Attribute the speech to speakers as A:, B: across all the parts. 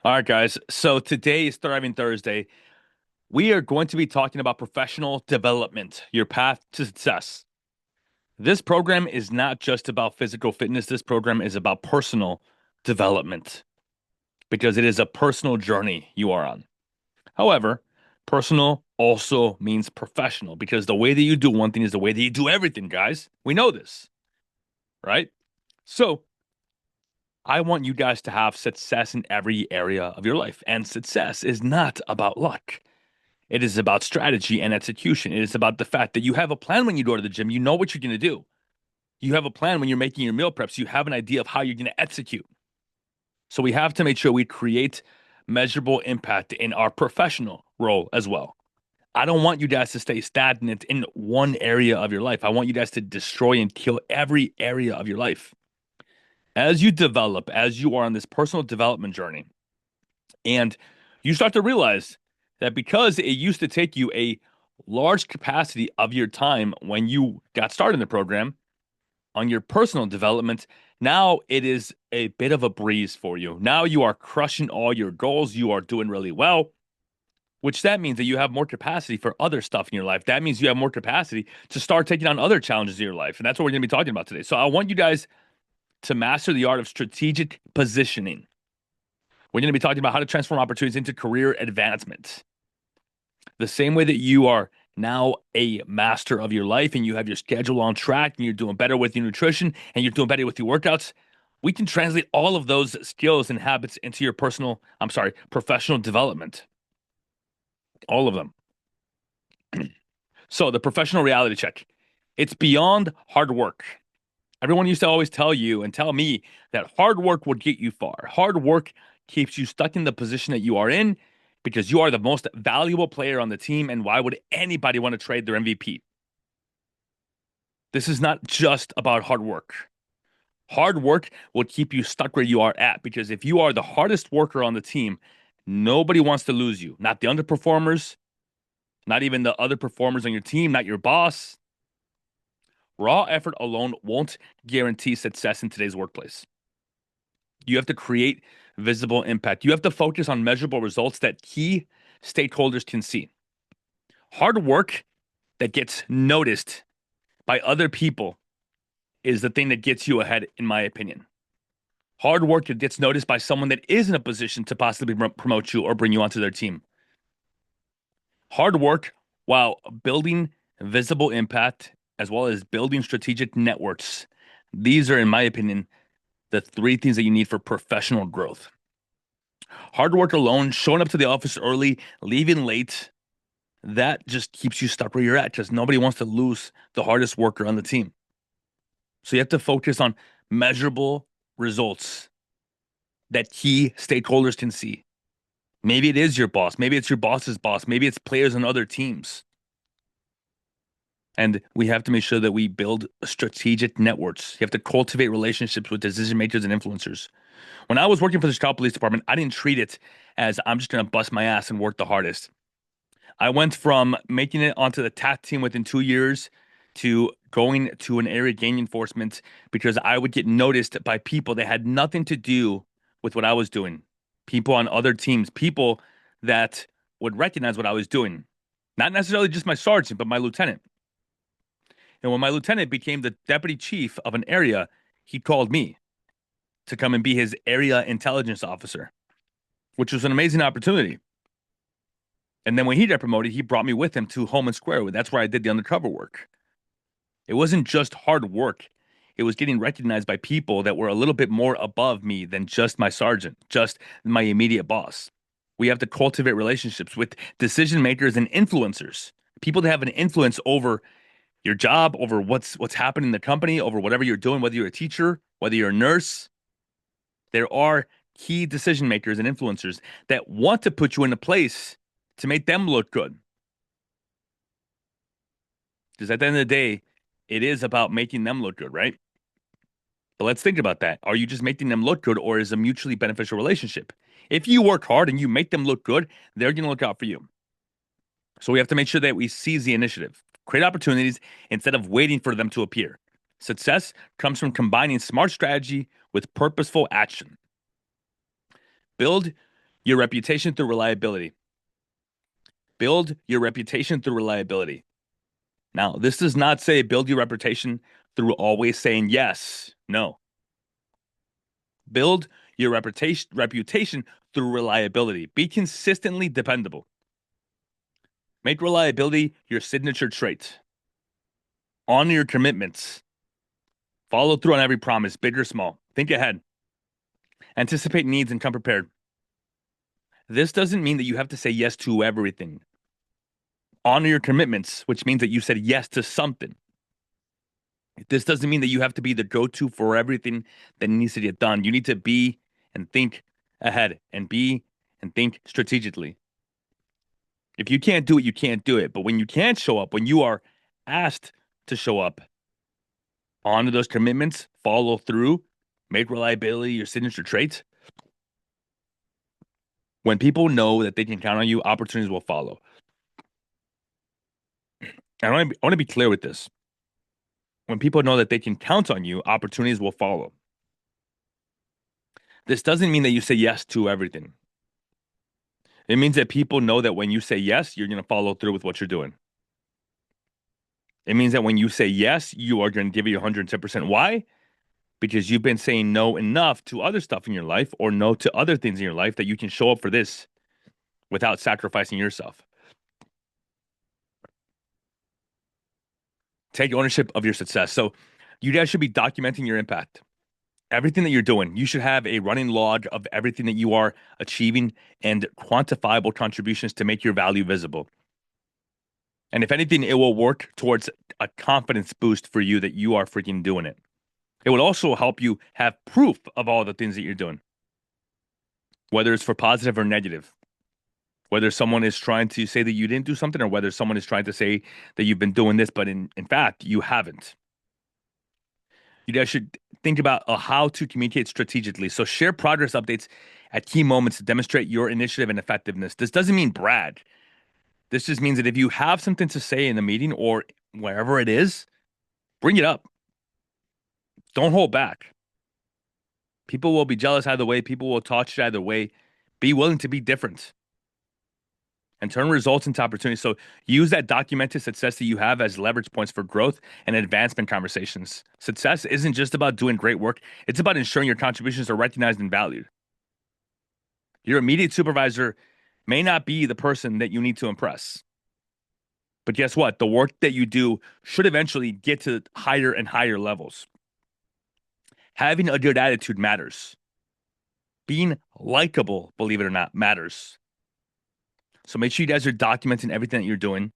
A: All right, guys. So today is Thriving Thursday. We are going to be talking about professional development, your path to success. This program is not just about physical fitness. This program is about personal development because it is a personal journey you are on. However, personal also means professional because the way that you do one thing is the way that you do everything, guys. We know this, right? So I want you guys to have success in every area of your life. And success is not about luck. It is about strategy and execution. It is about the fact that you have a plan when you go to the gym. You know what you're going to do. You have a plan when you're making your meal preps. You have an idea of how you're going to execute. So we have to make sure we create measurable impact in our professional role as well. I don't want you guys to stay stagnant in one area of your life. I want you guys to destroy and kill every area of your life. As you develop, as you are on this personal development journey, and you start to realize that because it used to take you a large capacity of your time when you got started in the program on your personal development, now it is a bit of a breeze for you. Now you are crushing all your goals. You are doing really well, which that means that you have more capacity for other stuff in your life. That means you have more capacity to start taking on other challenges in your life. And that's what we're going to be talking about today. So I want you guys to master the art of strategic positioning. We're going to be talking about how to transform opportunities into career advancement. The same way that you are now a master of your life and you have your schedule on track and you're doing better with your nutrition and you're doing better with your workouts, we can translate all of those skills and habits into your professional development. All of them. So, the professional reality check. It's beyond hard work. Everyone used to always tell you and tell me that hard work would get you far. Hard work keeps you stuck in the position that you are in because you are the most valuable player on the team. And why would anybody want to trade their MVP? This is not just about hard work. Hard work will keep you stuck where you are at because if you are the hardest worker on the team, nobody wants to lose you. Not the underperformers, not even the other performers on your team, not your boss. Raw effort alone won't guarantee success in today's workplace. You have to create visible impact. You have to focus on measurable results that key stakeholders can see. Hard work that gets noticed by other people is the thing that gets you ahead, in my opinion. Hard work that gets noticed by someone that is in a position to possibly promote you or bring you onto their team. Hard work while building visible impact as well as building strategic networks. These are, in my opinion, the three things that you need for professional growth. Hard work alone, showing up to the office early, leaving late, that just keeps you stuck where you're at because nobody wants to lose the hardest worker on the team. So you have to focus on measurable results that key stakeholders can see. Maybe it is your boss. Maybe it's your boss's boss. Maybe it's players on other teams. And we have to make sure that we build strategic networks. You have to cultivate relationships with decision makers and influencers. When I was working for the Chicago Police Department, I didn't treat it as I'm just going to bust my ass and work the hardest. I went from making it onto the TAC team within 2 years to going to an area gang enforcement because I would get noticed by people that had nothing to do with what I was doing. People on other teams, people that would recognize what I was doing. Not necessarily just my sergeant, but my lieutenant. And when my lieutenant became the deputy chief of an area, he called me to come and be his area intelligence officer, which was an amazing opportunity. And then when he got promoted, he brought me with him to Home and Square. That's where I did the undercover work. It wasn't just hard work. It was getting recognized by people that were a little bit more above me than just my sergeant, just my immediate boss. We have to cultivate relationships with decision makers and influencers, people that have an influence over your job, over what's happening in the company, over whatever you're doing, whether you're a teacher, whether you're a nurse. There are key decision makers and influencers that want to put you in a place to make them look good. Because at the end of the day, it is about making them look good, right? But let's think about that. Are you just making them look good, or is it a mutually beneficial relationship? If you work hard and you make them look good, they're going to look out for you. So we have to make sure that we seize the initiative, create opportunities instead of waiting for them to appear. Success comes from combining smart strategy with purposeful action. Build your reputation through reliability. Build your reputation through reliability. Now, this does not say build your reputation through always saying yes. No. Build your reputation through reliability. Be consistently dependable. Make reliability your signature trait. Honor your commitments. Follow through on every promise, big or small. Think ahead. Anticipate needs and come prepared. This doesn't mean that you have to say yes to everything. Honor your commitments, which means that you said yes to something. This doesn't mean that you have to be the go-to for everything that needs to get done. You need to be and think ahead and be and think strategically. If you can't do it, you can't do it. But when you can show up, when you are asked to show up, honor those commitments, follow through, make reliability your signature trait. When people know that they can count on you, opportunities will follow. And I want to be clear with this. When people know that they can count on you, opportunities will follow. This doesn't mean that you say yes to everything. It means that people know that when you say yes, you're going to follow through with what you're doing. It means that when you say yes, you are going to give it 110%. Why? Because you've been saying no enough to other stuff in your life or no to other things in your life that you can show up for this without sacrificing yourself. Take ownership of your success. So you guys should be documenting your impact. Everything that you're doing, you should have a running log of everything that you are achieving and quantifiable contributions to make your value visible. And if anything, it will work towards a confidence boost for you that you are freaking doing it. It would also help you have proof of all the things that you're doing, whether it's for positive or negative, whether someone is trying to say that you didn't do something or whether someone is trying to say that you've been doing this, but in fact, you haven't. You guys should think about how to communicate strategically. So share progress updates at key moments to demonstrate your initiative and effectiveness. This doesn't mean brag. This just means that if you have something to say in the meeting or wherever it is, bring it up. Don't hold back. People will be jealous either way. People will touch you either way. Be willing to be different and turn results into opportunities. So use that documented success that you have as leverage points for growth and advancement conversations. Success isn't just about doing great work. It's about ensuring your contributions are recognized and valued. Your immediate supervisor may not be the person that you need to impress. But guess what? The work that you do should eventually get to higher and higher levels. Having a good attitude matters. Being likable, believe it or not, matters. So make sure you guys are documenting everything that you're doing.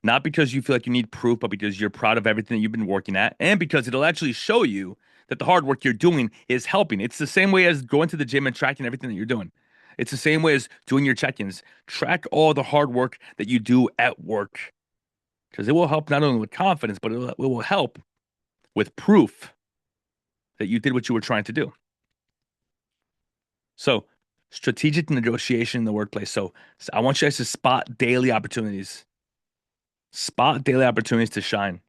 A: Not because you feel like you need proof, but because you're proud of everything that you've been working at. And because it'll actually show you that the hard work you're doing is helping. It's the same way as going to the gym and tracking everything that you're doing. It's the same way as doing your check-ins. Track all the hard work that you do at work. Because it will help not only with confidence, but it will help with proof that you did what you were trying to do. So, strategic negotiation in the workplace. So I want you guys to spot daily opportunities. Spot daily opportunities to shine.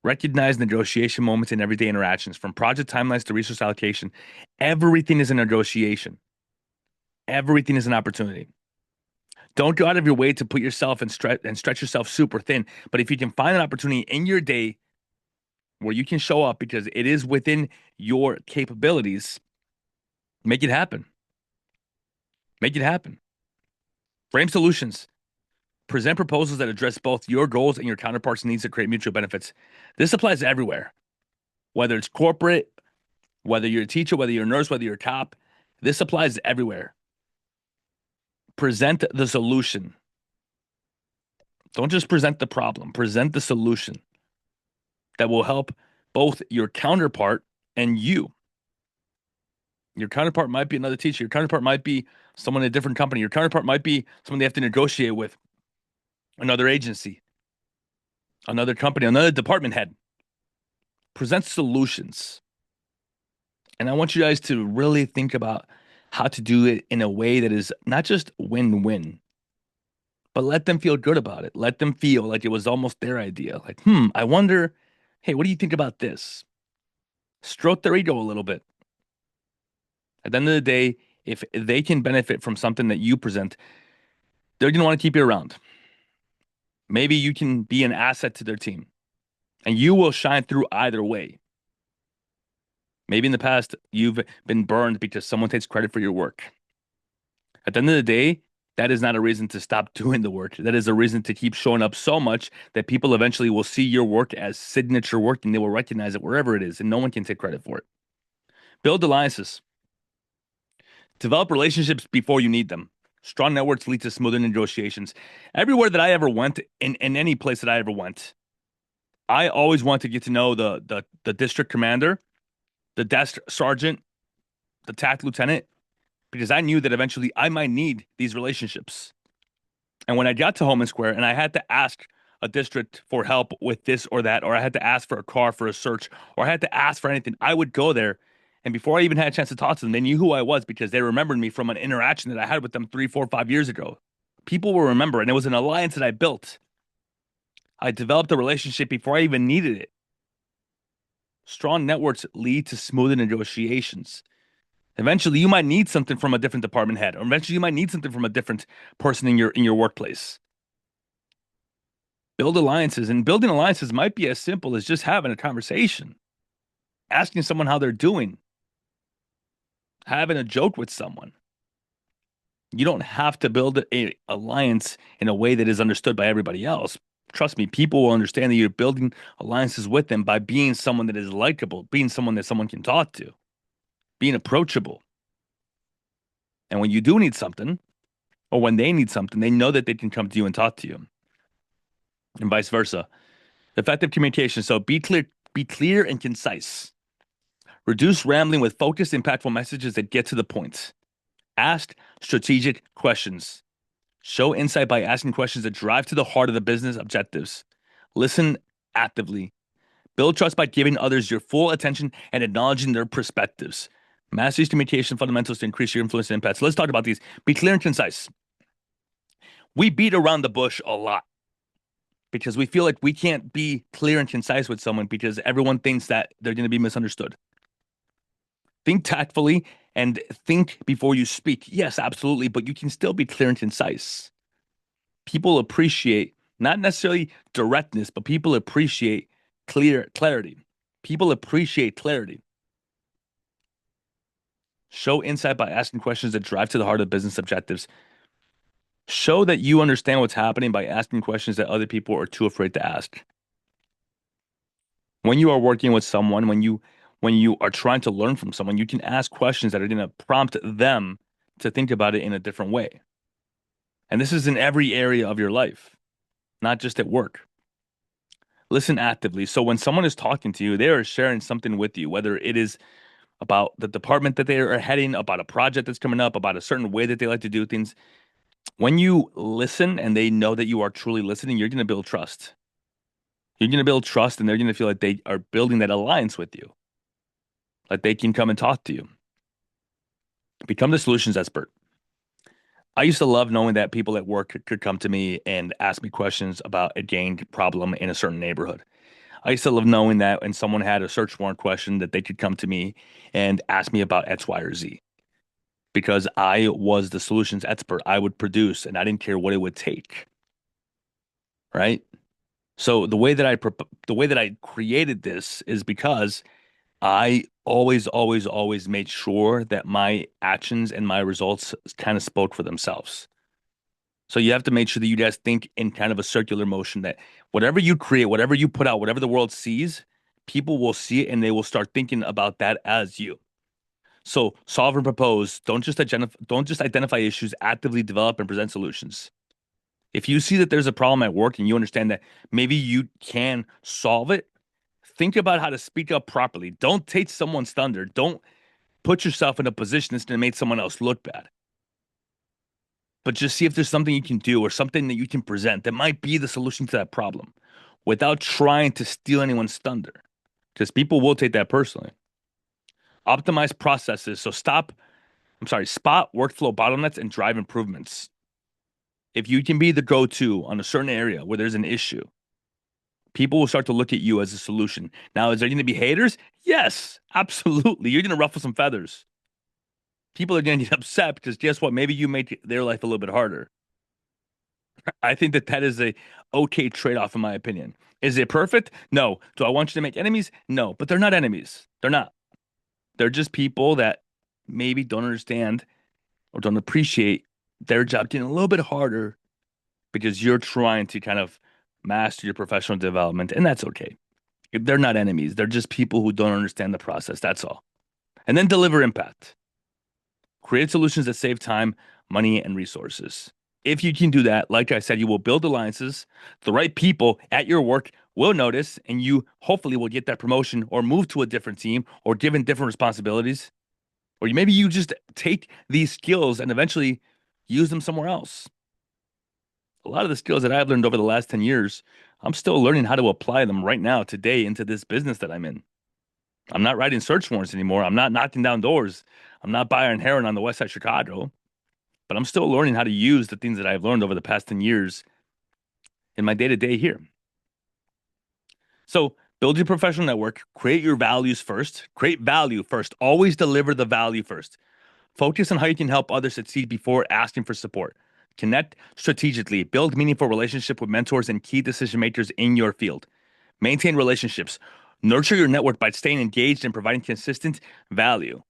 A: Recognize negotiation moments in everyday interactions, from project timelines to resource allocation. Everything is a negotiation. Everything is an opportunity. Don't go out of your way to put yourself and stretch yourself super thin. But if you can find an opportunity in your day where you can show up because it is within your capabilities, make it happen. Make it happen. Frame solutions. Present proposals that address both your goals and your counterpart's needs to create mutual benefits. This applies everywhere, whether it's corporate, whether you're a teacher, whether you're a nurse, whether you're a cop. This applies everywhere. Present the solution. Don't just present the problem. Present the solution that will help both your counterpart and you. Your counterpart might be another teacher. Your counterpart might be someone in a different company. Your counterpart might be someone they have to negotiate with. Another agency, another company, another department head. Present solutions. And I want you guys to really think about how to do it in a way that is not just win-win, but let them feel good about it. Let them feel like it was almost their idea. Like, I wonder, hey, what do you think about this? Stroke their ego a little bit. At the end of the day, If they can benefit from something that you present, they're going to want to keep you around. Maybe you can be an asset to their team and you will shine through either way. Maybe in the past, you've been burned because someone takes credit for your work. At the end of the day, that is not a reason to stop doing the work. That is a reason to keep showing up so much that people eventually will see your work as signature work and they will recognize it wherever it is, and no one can take credit for it. Build alliances. Develop relationships before you need them. Strong networks lead to smoother negotiations. Everywhere that I ever went, in any place that I ever went, I always want to get to know the district commander, the desk sergeant, the TAC lieutenant, because I knew that eventually I might need these relationships. And when I got to Home and Square and I had to ask a district for help with this or that, or I had to ask for a car for a search, or I had to ask for anything, I would go there. And before I even had a chance to talk to them, they knew who I was because they remembered me from an interaction that I had with them 3, 4, 5 years ago. People will remember, and it was an alliance that I built. I developed a relationship before I even needed it. Strong networks lead to smoother negotiations. Eventually, you might need something from a different department head, or eventually you might need something from a different person in your workplace. Build alliances, and building alliances might be as simple as just having a conversation, asking someone how they're doing, having a joke with someone. You don't have to build a alliance in a way that is understood by everybody else. Trust me, people will understand that you're building alliances with them by being someone that is likable, being someone that someone can talk to, being approachable. And when you do need something, or when they need something, they know that they can come to you and talk to you, and vice versa. Effective communication. So be clear and concise. Reduce rambling with focused, impactful messages that get to the point. Ask strategic questions. Show insight by asking questions that drive to the heart of the business objectives. Listen actively. Build trust by giving others your full attention and acknowledging their perspectives. Master these communication fundamentals to increase your influence and impact. So let's talk about these. Be clear and concise. We beat around the bush a lot because we feel like we can't be clear and concise with someone because everyone thinks that they're going to be misunderstood. Think tactfully and think before you speak. Yes, absolutely, but you can still be clear and concise. People appreciate not necessarily directness, but people appreciate clarity. People appreciate clarity. Show insight by asking questions that drive to the heart of business objectives. Show that you understand what's happening by asking questions that other people are too afraid to ask. When you are working with someone, when you are trying to learn from someone, you can ask questions that are going to prompt them to think about it in a different way. And this is in every area of your life, not just at work. Listen actively. So when someone is talking to you, they are sharing something with you, whether it is about the department that they are heading, about a project that's coming up, about a certain way that they like to do things. When you listen and they know that you are truly listening, you're going to build trust. You're going to build trust and they're going to feel like they are building that alliance with you, like they can come and talk to you. Become the solutions expert. I used to love knowing that people at work could come to me and ask me questions about a gained problem in a certain neighborhood. I used to love knowing that when someone had a search warrant question that they could come to me and ask me about X, Y, or Z because I was the solutions expert. I would produce and I didn't care what it would take. Right? So the way that I created this is because I always, always, always made sure that my actions and my results kind of spoke for themselves. So you have to make sure that you guys think in kind of a circular motion that whatever you create, whatever you put out, whatever the world sees, people will see it and they will start thinking about that as you. So solve and propose. Don't just identify issues, actively develop and present solutions. If you see that there's a problem at work and you understand that maybe you can solve it, think about how to speak up properly. Don't take someone's thunder. Don't put yourself in a position that's going to make someone else look bad. But just see if there's something you can do or something that you can present that might be the solution to that problem without trying to steal anyone's thunder. Because people will take that personally. Optimize processes. So spot workflow bottlenecks and drive improvements. If you can be the go-to on a certain area where there's an issue, people will start to look at you as a solution. Now, is there going to be haters? Yes, absolutely. You're going to ruffle some feathers. People are going to get upset because guess what? Maybe you made their life a little bit harder. I think that that is a okay trade-off in my opinion. Is it perfect? No. Do I want you to make enemies? No, but they're not enemies. They're not. They're just people that maybe don't understand or don't appreciate their job getting a little bit harder because you're trying to kind of master your professional development, and that's okay. They're not enemies. They're just people who don't understand the process. That's all. And then deliver impact. Create solutions that save time, money, and resources. If you can do that, like I said, you will build alliances. The right people at your work will notice, and you hopefully will get that promotion or move to a different team or given different responsibilities. Or maybe you just take these skills and eventually use them somewhere else. A lot of the skills that I've learned over the last 10 years, I'm still learning how to apply them right now, today, into this business that I'm in. I'm not writing search warrants anymore. I'm not knocking down doors. I'm not buying heroin on the west side of Chicago, but I'm still learning how to use the things that I've learned over the past 10 years in my day to day here. So build your professional network, create your values first, create value first, always deliver the value first. Focus on how you can help others succeed before asking for support. Connect strategically, build meaningful relationships with mentors and key decision makers in your field. Maintain relationships. Nurture your network by staying engaged and providing consistent value.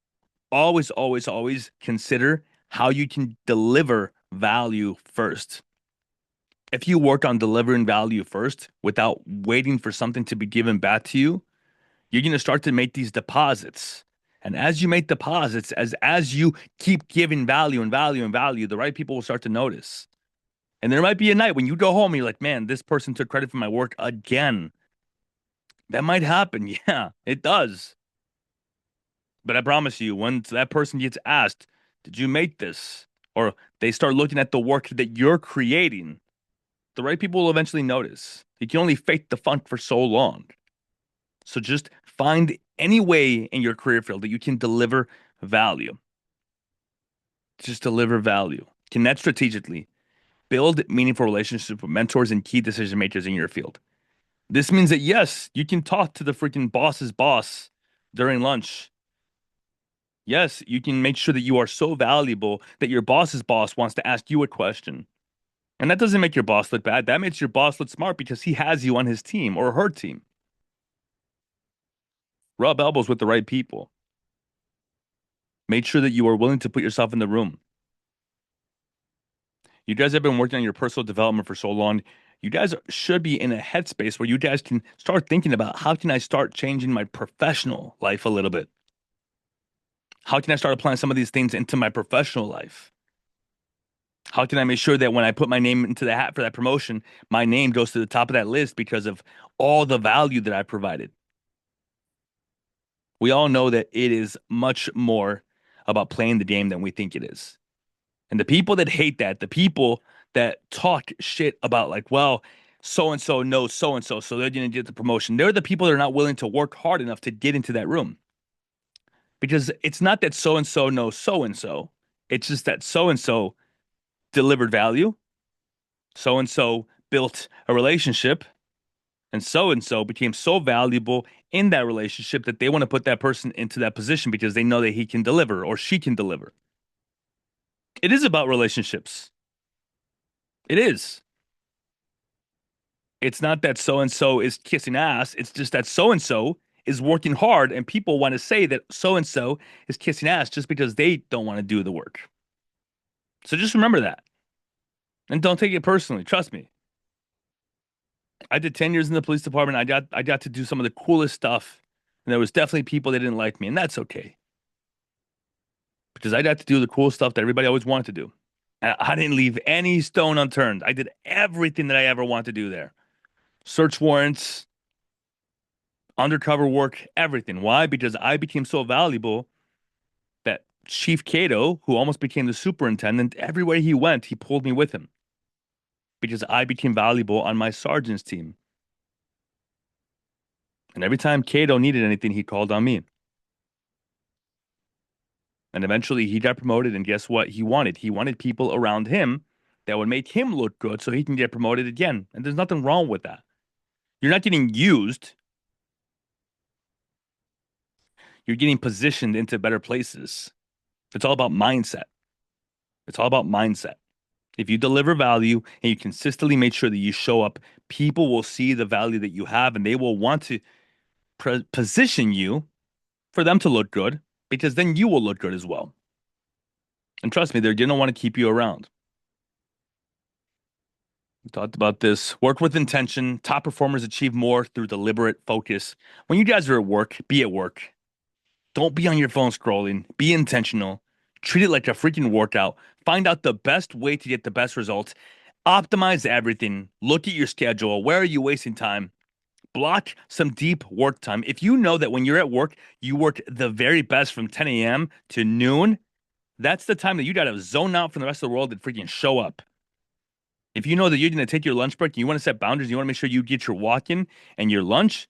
A: Always, always, always consider how you can deliver value first. If you work on delivering value first without waiting for something to be given back to you, you're going to start to make these deposits. And as you make deposits, as you keep giving value and value and value, the right people will start to notice. And there might be a night when you go home and you're like, man, this person took credit for my work again. That might happen. Yeah, it does. But I promise you, once that person gets asked, did you make this? Or they start looking at the work that you're creating, the right people will eventually notice. You can only fake the funk for so long. So just find any way in your career field that you can deliver value. Just deliver value. Connect strategically. Build meaningful relationships with mentors and key decision makers in your field. This means that yes, you can talk to the freaking boss's boss during lunch. Yes, you can make sure that you are so valuable that your boss's boss wants to ask you a question. And that doesn't make your boss look bad. That makes your boss look smart because he has you on his team or her team. Rub elbows with the right people. Make sure that you are willing to put yourself in the room. You guys have been working on your personal development for so long. You guys should be in a headspace where you guys can start thinking about how can I start changing my professional life a little bit? How can I start applying some of these things into my professional life? How can I make sure that when I put my name into the hat for that promotion, my name goes to the top of that list because of all the value that I provided? We all know that it is much more about playing the game than we think it is. And the people that hate that, the people that talk shit about like, well, so and so knows so and so, so they're going to get the promotion. They're the people that are not willing to work hard enough to get into that room. Because it's not that so and so knows so and so. It's just that so and so delivered value. So and so built a relationship. And so became so valuable in that relationship that they want to put that person into that position because they know that he can deliver or she can deliver. It is about relationships. It is. It's not that so and so is kissing ass. It's just that so and so is working hard, and people want to say that so and so is kissing ass just because they don't want to do the work. So just remember that and don't take it personally. Trust me. I did 10 years in the police department. I got to do some of the coolest stuff, and there was definitely people that didn't like me, and that's okay because I got to do the cool stuff that everybody always wanted to do. And I didn't leave any stone unturned. I did everything that I ever wanted to do there. Search warrants, undercover work, everything. Why? Because I became so valuable that Chief Cato, who almost became the superintendent, everywhere he went, he pulled me with him because I became valuable on my sergeant's team. And every time Cato needed anything, he called on me. And eventually he got promoted. And guess what he wanted? He wanted people around him that would make him look good so he can get promoted again. And there's nothing wrong with that. You're not getting used, you're getting positioned into better places. It's all about mindset. It's all about mindset. If you deliver value and you consistently make sure that you show up, people will see the value that you have and they will want to position you for them to look good because then you will look good as well. And trust me, they're going to want to keep you around. We talked about this. Work with intention. Top performers achieve more through deliberate focus. When you guys are at work, be at work. Don't be on your phone scrolling. Be intentional. Treat it like a freaking workout. Find out the best way to get the best results. Optimize everything. Look at your schedule. Where are you wasting time? Block some deep work time. If you know that when you're at work, you work the very best from 10 a.m. to noon, that's the time that you gotta zone out from the rest of the world and freaking show up. If you know that you're gonna take your lunch break and you want to set boundaries, you want to make sure you get your walk in and your lunch,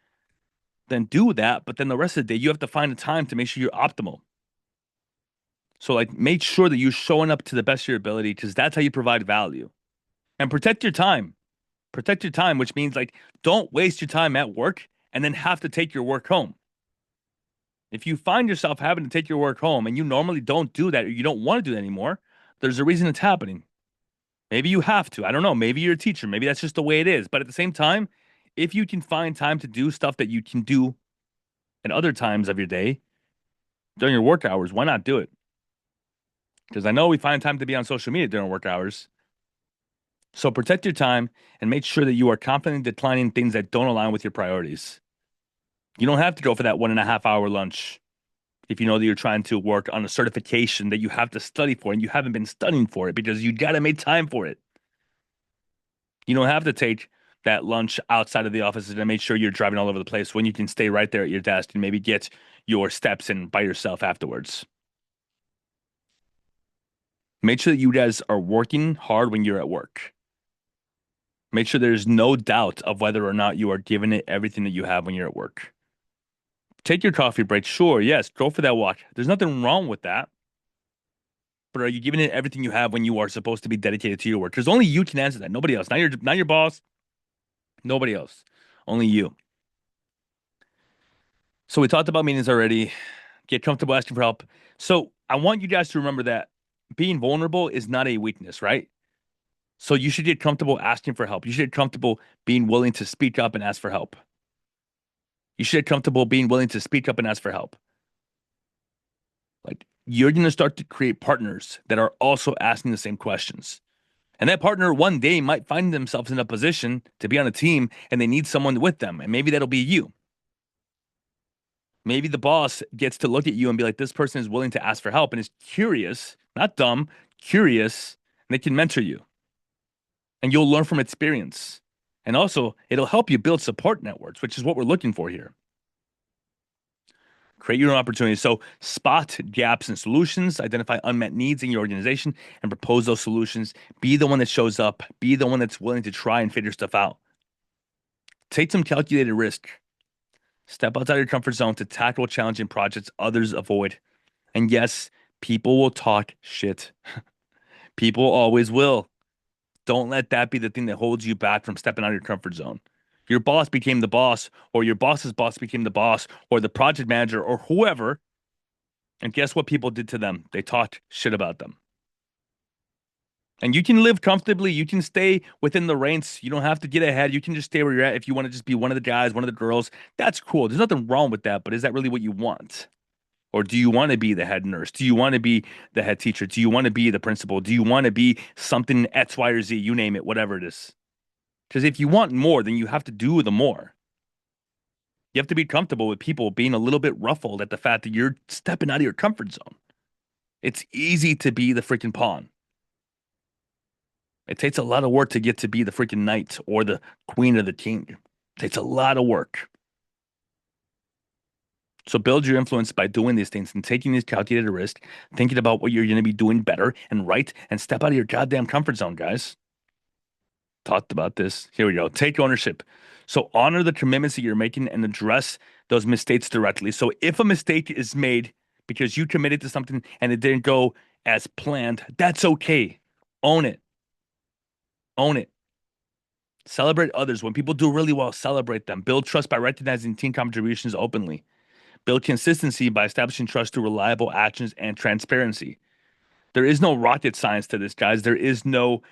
A: then do that. But then the rest of the day, you have to find a time to make sure you're optimal. So, like, make sure that you're showing up to the best of your ability because that's how you provide value. And protect your time. Protect your time, which means, like, don't waste your time at work and then have to take your work home. If you find yourself having to take your work home and you normally don't do that or you don't want to do that anymore, there's a reason it's happening. Maybe you have to. I don't know. Maybe you're a teacher. Maybe that's just the way it is. But at the same time, if you can find time to do stuff that you can do at other times of your day during your work hours, why not do it? Because I know we find time to be on social media during work hours. So protect your time and make sure that you are confidently declining things that don't align with your priorities. You don't have to go for that 1.5 hour lunch if you know that you're trying to work on a certification that you have to study for and you haven't been studying for it because you got to make time for it. You don't have to take that lunch outside of the office to make sure you're driving all over the place when you can stay right there at your desk and maybe get your steps in by yourself afterwards. Make sure that you guys are working hard when you're at work. Make sure there's no doubt of whether or not you are giving it everything that you have when you're at work. Take your coffee break. Sure, yes, go for that walk. There's nothing wrong with that. But are you giving it everything you have when you are supposed to be dedicated to your work? Because only you can answer that. Nobody else. Not your boss. Nobody else. Only you. So we talked about meetings already. Get comfortable asking for help. So I want you guys to remember that being vulnerable is not a weakness, right? So you should get comfortable asking for help. You should get comfortable being willing to speak up and ask for help. You should get comfortable being willing to speak up and ask for help. Like you're going to start to create partners that are also asking the same questions. And that partner one day might find themselves in a position to be on a team and they need someone with them. And maybe that'll be you. Maybe the boss gets to look at you and be like, this person is willing to ask for help and is curious, not dumb, curious, and they can mentor you. And you'll learn from experience. And also, it'll help you build support networks, which is what we're looking for here. Create your own opportunities. So spot gaps and solutions, identify unmet needs in your organization, and propose those solutions. Be the one that shows up. Be the one that's willing to try and figure stuff out. Take some calculated risk. Step outside your comfort zone to tackle challenging projects others avoid. And yes, people will talk shit. People always will. Don't let that be the thing that holds you back from stepping out of your comfort zone. Your boss became the boss, or your boss's boss became the boss, or the project manager, or whoever. And guess what people did to them? They talked shit about them. And you can live comfortably. You can stay within the ranks. You don't have to get ahead. You can just stay where you're at. If you want to just be one of the guys, one of the girls, that's cool. There's nothing wrong with that. But is that really what you want? Or do you want to be the head nurse? Do you want to be the head teacher? Do you want to be the principal? Do you want to be something X, Y, or Z? You name it, whatever it is. Because if you want more, then you have to do the more. You have to be comfortable with people being a little bit ruffled at the fact that you're stepping out of your comfort zone. It's easy to be the freaking pawn. It takes a lot of work to get to be the freaking knight or the queen or the king. It takes a lot of work. So build your influence by doing these things and taking these calculated risks, thinking about what you're going to be doing better and right, and step out of your goddamn comfort zone, guys. Talked about this. Here we go. Take ownership. So honor the commitments that you're making and address those mistakes directly. So if a mistake is made because you committed to something and it didn't go as planned, that's okay. Own it. Own it. Celebrate others. When people do really well, celebrate them. Build trust by recognizing team contributions openly. Build consistency by establishing trust through reliable actions and transparency. There is no rocket science to this, guys. There is no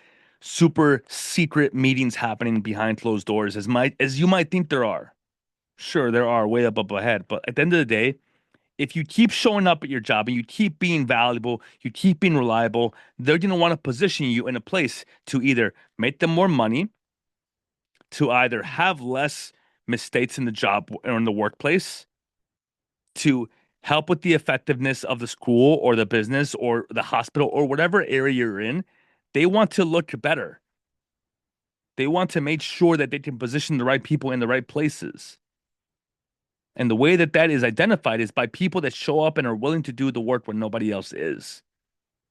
A: super secret meetings happening behind closed doors as you might think there are. Sure, there are way up ahead, but at the end of the day, if you keep showing up at your job and you keep being valuable, you keep being reliable, they're going to want to position you in a place to either make them more money, to either have less mistakes in the job or in the workplace, to help with the effectiveness of the school or the business or the hospital or whatever area you're in. They want to look better. They want to make sure that they can position the right people in the right places. And the way that that is identified is by people that show up and are willing to do the work when nobody else is.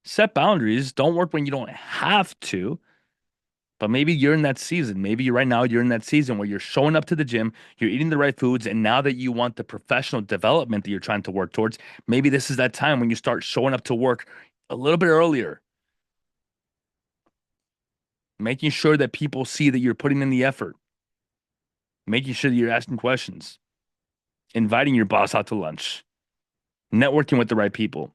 A: Set boundaries. Don't work when you don't have to. But maybe you're in that season. Maybe right now you're in that season where you're showing up to the gym, you're eating the right foods, and now that you want the professional development that you're trying to work towards, maybe this is that time when you start showing up to work a little bit earlier, making sure that people see that you're putting in the effort, making sure that you're asking questions, inviting your boss out to lunch, networking with the right people,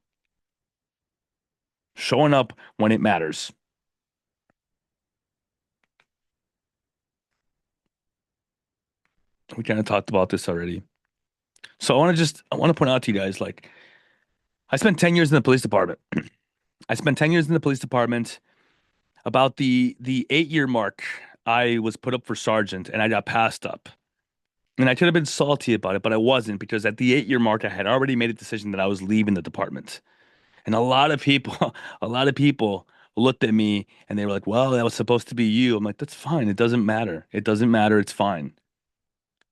A: showing up when it matters. We kind of talked about this already. So I want to point out to you guys, like, I spent 10 years in the police department. I spent 10 years in the police department. About the 8 year mark, I was put up for sergeant and I got passed up. And I could have been salty about it, but I wasn't because at the 8 year mark, I had already made a decision that I was leaving the department. And a lot of people, a lot of people looked at me and they were like, well, that was supposed to be you. I'm like, that's fine. It doesn't matter. It doesn't matter. It's fine.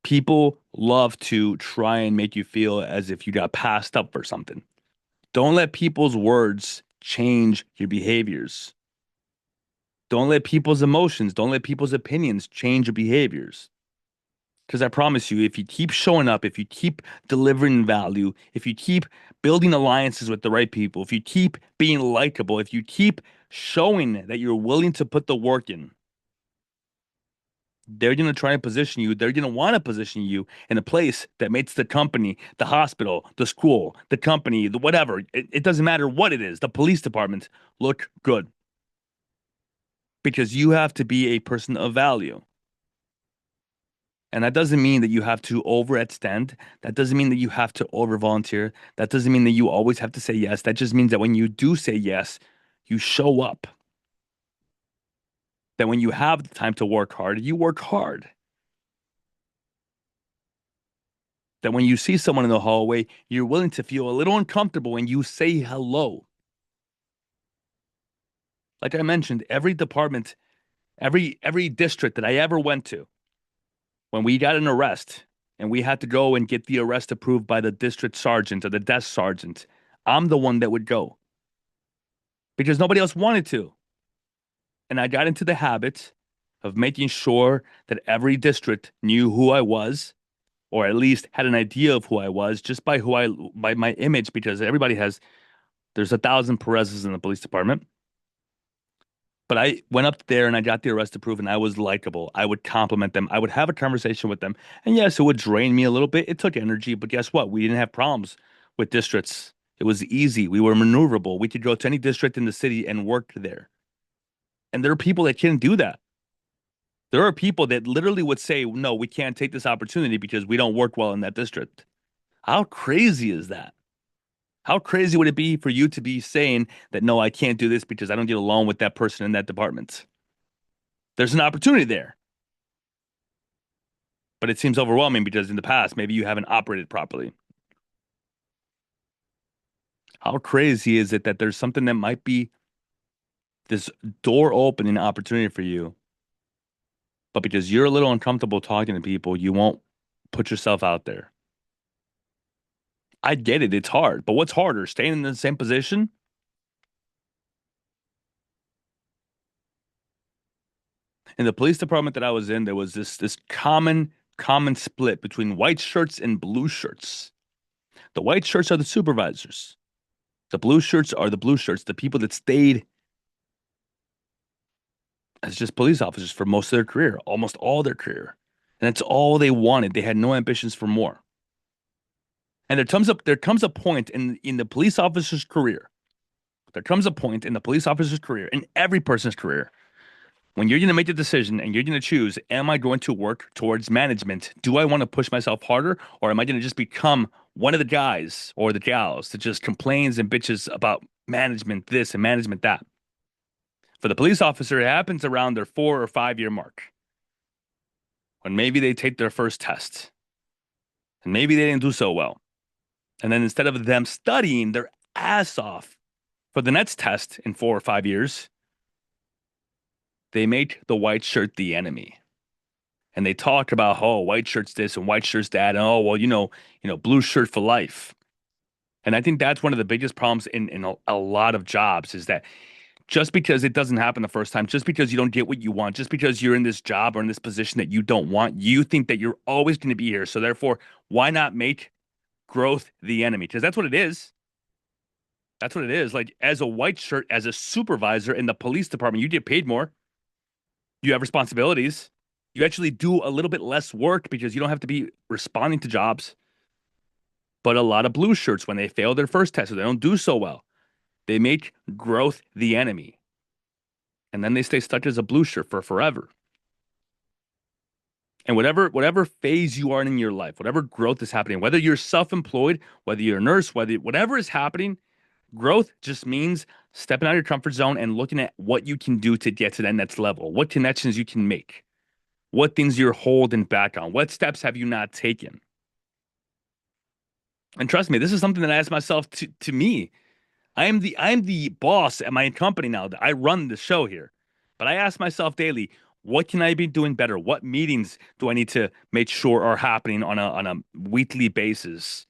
A: People love to try and make you feel as if you got passed up for something. Don't let people's words change your behaviors. Don't let people's emotions, don't let people's opinions change your behaviors. Because I promise you, if you keep showing up, if you keep delivering value, if you keep building alliances with the right people, if you keep being likable, if you keep showing that you're willing to put the work in, they're going to try and position you. They're going to want to position you in a place that makes the company, the hospital, the school, the company, the whatever. It doesn't matter what it is, the police department look good because you have to be a person of value. And that doesn't mean that you have to overextend. That doesn't mean that you have to over volunteer. That doesn't mean that you always have to say yes. That just means that when you do say yes, you show up. That when you have the time to work hard, you work hard. That when you see someone in the hallway, you're willing to feel a little uncomfortable when you say hello. Like I mentioned, every department, every district that I ever went to, when we got an arrest and we had to go and get the arrest approved by the district sergeant or the desk sergeant, I'm the one that would go because nobody else wanted to. And I got into the habit of making sure that every district knew who I was, or at least had an idea of who I was just by my image, because there's 1,000 Perez's in the police department. But I went up there and I got the arrest approved and I was likable. I would compliment them. I would have a conversation with them. And yes, it would drain me a little bit. It took energy, but guess what? We didn't have problems with districts. It was easy. We were maneuverable. We could go to any district in the city and work there. And there are people that can't do that. There are people that literally would say, no, we can't take this opportunity because we don't work well in that district. How crazy is that? How crazy would it be for you to be saying that, no, I can't do this because I don't get along with that person in that department? There's an opportunity there, but it seems overwhelming because in the past, maybe you haven't operated properly. How crazy is it that there's something that might be this door opening opportunity for you, but because you're a little uncomfortable talking to people, you won't put yourself out there? I get it. It's hard, but what's harder, staying in the same position? In the police department that I was in, there was this common split between white shirts and blue shirts. The white shirts are the supervisors. The blue shirts are the blue shirts, the people that stayed as just police officers for most of their career, almost all their career. And that's all they wanted. They had no ambitions for more. And there comes a point in the police officer's career. There comes a point in the police officer's career, in every person's career, when you're going to make the decision and you're going to choose, am I going to work towards management? Do I want to push myself harder, or am I going to just become one of the guys or the gals that just complains and bitches about management this and management that? For the police officer, it happens around their 4 or 5 year mark when maybe they take their first test and maybe they didn't do so well. And then instead of them studying their ass off for the next test in 4 or 5 years, they make the white shirt the enemy. And they talk about, oh, white shirt's this and white shirt's that, and oh, well, blue shirt for life. And I think that's one of the biggest problems in a lot of jobs is that just because it doesn't happen the first time, just because you don't get what you want, just because you're in this job or in this position that you don't want, you think that you're always going to be here. So therefore, why not make growth the enemy? Because that's what it is. That's what it is. Like as a white shirt, as a supervisor in the police department, you get paid more. You have responsibilities. You actually do a little bit less work because you don't have to be responding to jobs. But a lot of blue shirts, when they fail their first test or they don't do so well, they make growth the enemy. And then they stay stuck as a blue shirt for forever. And whatever phase you are in your life, whatever growth is happening, whether you're self-employed, whether you're a nurse, whatever is happening, growth just means stepping out of your comfort zone and looking at what you can do to get to that next level, what connections you can make, what things you're holding back on, what steps have you not taken. And trust me, this is something that I ask myself to me. I am the boss at my company now. I run the show here. But I ask myself daily, what can I be doing better? What meetings do I need to make sure are happening on a weekly basis?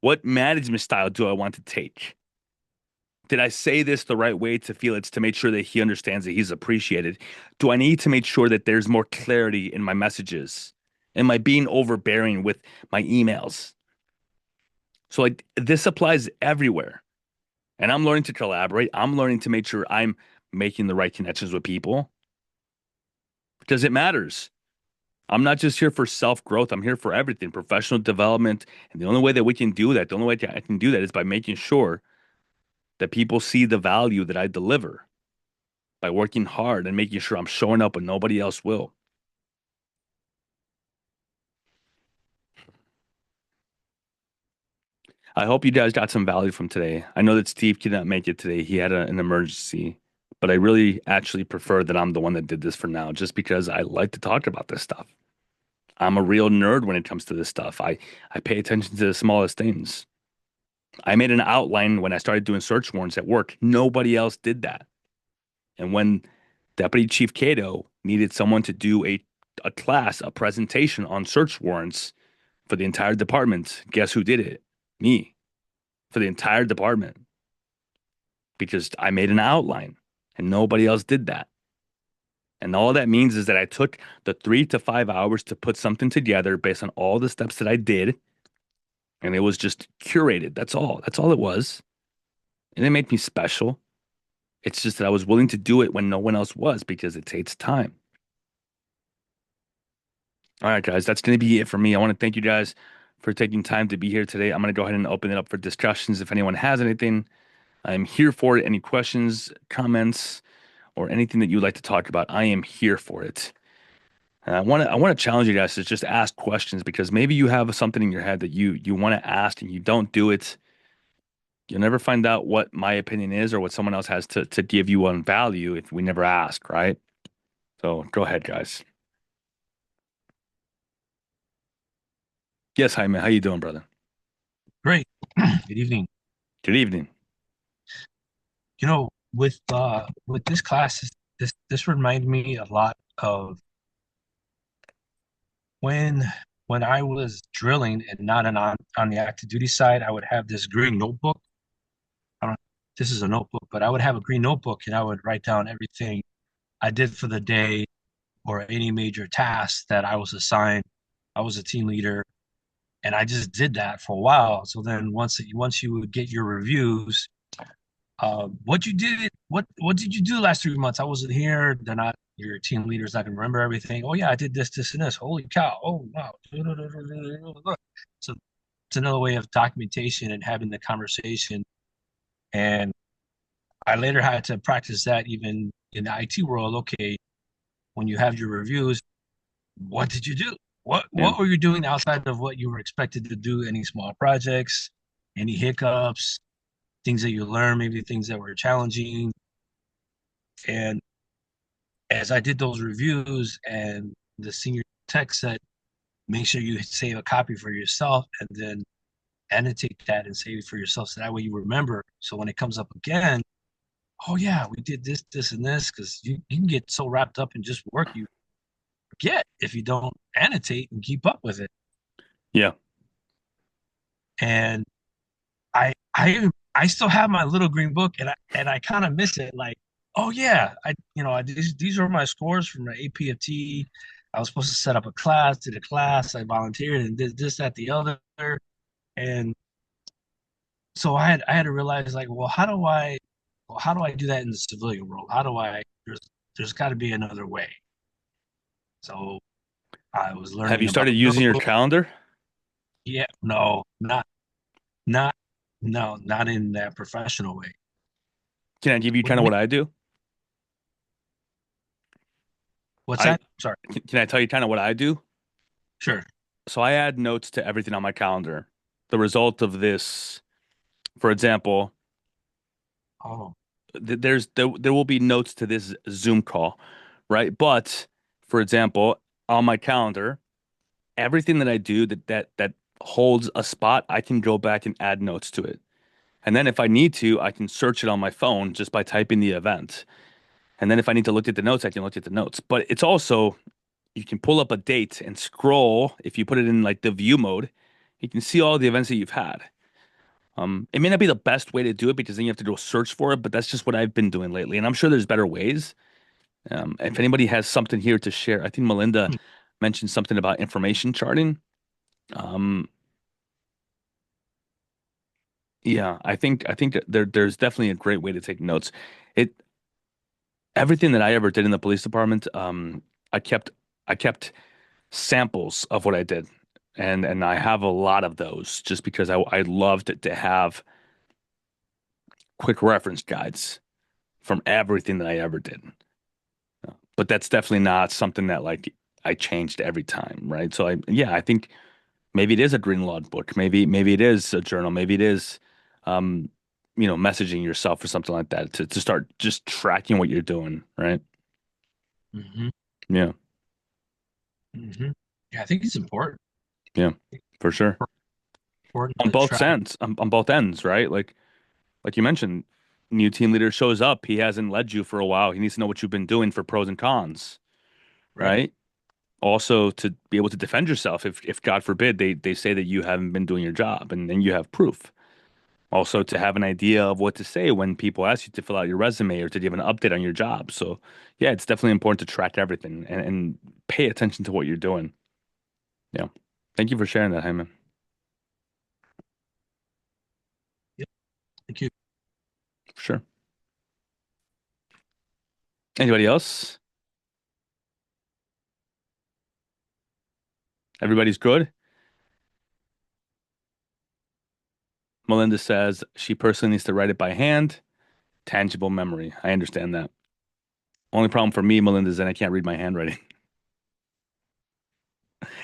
A: What management style do I want to take? Did I say this the right way to Felix to make sure that he understands that he's appreciated? Do I need to make sure that there's more clarity in my messages? Am I being overbearing with my emails? So like this applies everywhere. And I'm learning to collaborate. I'm learning to make sure I'm making the right connections with people because it matters. I'm not just here for self growth. I'm here for everything, professional development. And the only way that we can do that, the only way I can do that is by making sure that people see the value that I deliver by working hard and making sure I'm showing up when nobody else will. I hope you guys got some value from today. I know that Steve could not make it today. He had an emergency, but I really actually prefer that I'm the one that did this for now, just because I like to talk about this stuff. I'm a real nerd when it comes to this stuff. I pay attention to the smallest things. I made an outline when I started doing search warrants at work. Nobody else did that. And when Deputy Chief Cato needed someone to do a class, a presentation on search warrants for the entire department, guess who did it? Me, for the entire department, because I made an outline and nobody else did that. And all that means is that I took the 3 to 5 hours to put something together based on all the steps that I did. And it was just curated. That's all. That's all it was. And it made me special. It's just that I was willing to do it when no one else was because it takes time. All right, guys, that's going to be it for me. I want to thank you guys for taking time to be here today. I'm going to go ahead and open it up for discussions. If anyone has anything, I'm here for it. Any questions, comments, or anything that you'd like to talk about, I am here for it. And I want to challenge you guys to just ask questions because maybe you have something in your head that you want to ask and you don't do it. You'll never find out what my opinion is or what someone else has to give you on value if we never ask, right? So go ahead, guys. Yes, hi man. How you doing, brother?
B: Great. Good evening.
A: Good evening.
B: With this class, this reminded me a lot of when when I was drilling and not on the active duty side. I would have this green notebook. I don't this is a notebook, but I would have a green notebook and I would write down everything I did for the day or any major task that I was assigned. I was a team leader and I just did that for a while. So then once you would get your reviews, what did you do the last 3 months? I wasn't here. They're not your team leaders. I can remember everything. Oh yeah, I did this, this, and this. Holy cow! Oh wow! So it's another way of documentation and having the conversation. And I later had to practice that even in the IT world. Okay, when you have your reviews, what did you do? What
A: Yeah.
B: what were you doing outside of what you were expected to do? Any small projects, any hiccups, things that you learned, maybe things that were challenging. And as I did those reviews and the senior tech said, make sure you save a copy for yourself and then annotate that and save it for yourself so that way you remember. So when it comes up again, oh yeah, we did this, this, and this, because you can get so wrapped up in just work you forget if you don't annotate and keep up with it.
A: Yeah.
B: And I still have my little green book and I kind of miss it. Like, oh yeah, these are my scores from my APFT. I was supposed to set up a class, did a class, I volunteered and did this, that, the other. And so I had to realize like, how do I do that in the civilian world? How do I there's got to be another way. So I was
A: Have you
B: learning about
A: started using your
B: notebook.
A: calendar?
B: Yeah, no, not no, not in that professional way.
A: Can I give you
B: What do
A: kind
B: you
A: of
B: mean?
A: what I do?
B: What's
A: I
B: that? Sorry.
A: can I tell you kind of what I do?
B: Sure.
A: So I add notes to everything on my calendar. The result of this, for example,
B: Oh,
A: there will be notes to this Zoom call, right? But for example, on my calendar, everything that I do that holds a spot, I can go back and add notes to it. And then if I need to, I can search it on my phone just by typing the event. And then if I need to look at the notes, I can look at the notes. But it's also you can pull up a date and scroll. If you put it in like the view mode, you can see all the events that you've had. It may not be the best way to do it because then you have to go search for it, but that's just what I've been doing lately. And I'm sure there's better ways. If anybody has something here to share, I think Melinda
B: hmm,
A: mentioned something about information charting. Um, yeah, I think that there's definitely a great way to take notes. It Everything that I ever did in the police department, I kept I kept samples of what I did, and I have a lot of those just because I loved to have quick reference guides from everything that I ever did. But that's definitely not something that like I changed every time, right? So I think maybe it is a green log book, maybe it is a journal, maybe it is, um, messaging yourself or something like that to start just tracking what you're doing, right?
B: hmm
A: Yeah,
B: hmm yeah, I think it's important
A: yeah, for sure.
B: important
A: On
B: to
A: both
B: track.
A: ends, on both ends, right? Like you mentioned, new team leader shows up. He hasn't led you for a while. He needs to know what you've been doing for pros and cons,
B: Right.
A: right? Also to be able to defend yourself if God forbid they say that you haven't been doing your job and then you have proof. Also to have an idea of what to say when people ask you to fill out your resume or to give an update on your job. So yeah, it's definitely important to track everything and pay attention to what you're doing. Yeah. Thank you for sharing that, Hyman.
B: Yep. Thank you.
A: For sure. Anybody else? Everybody's good? Melinda says she personally needs to write it by hand. Tangible memory. I understand that. Only problem for me, Melinda, is that I can't read my handwriting.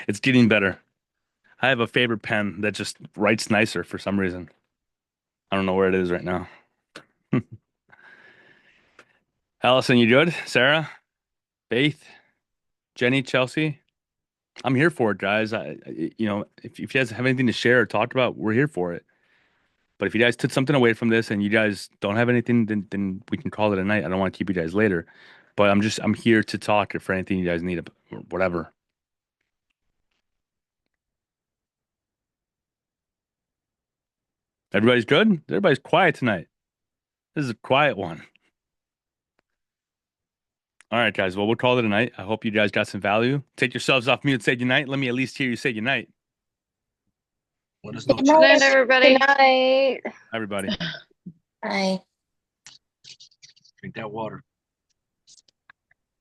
A: It's getting better. I have a favorite pen that just writes nicer for some reason. I don't know where it is right now. Allison, you good? Sarah, Faith, Jenny, Chelsea? I'm here for it, guys. If you guys have anything to share or talk about, we're here for it. But if you guys took something away from this and you guys don't have anything, then we can call it a night. I don't want to keep you guys later. But I'm here to talk for anything you guys need, or whatever. Everybody's good? Everybody's quiet tonight. This is a quiet one. All right, guys. Well, we'll call it a night. I hope you guys got some value. Take yourselves off mute, say goodnight. Let me at least hear you say goodnight,
B: Let us know,
C: Good
B: chat.
C: night,
D: Night,
C: Good
D: everybody.
C: night.
A: everybody.
C: Bye.
B: Drink that water.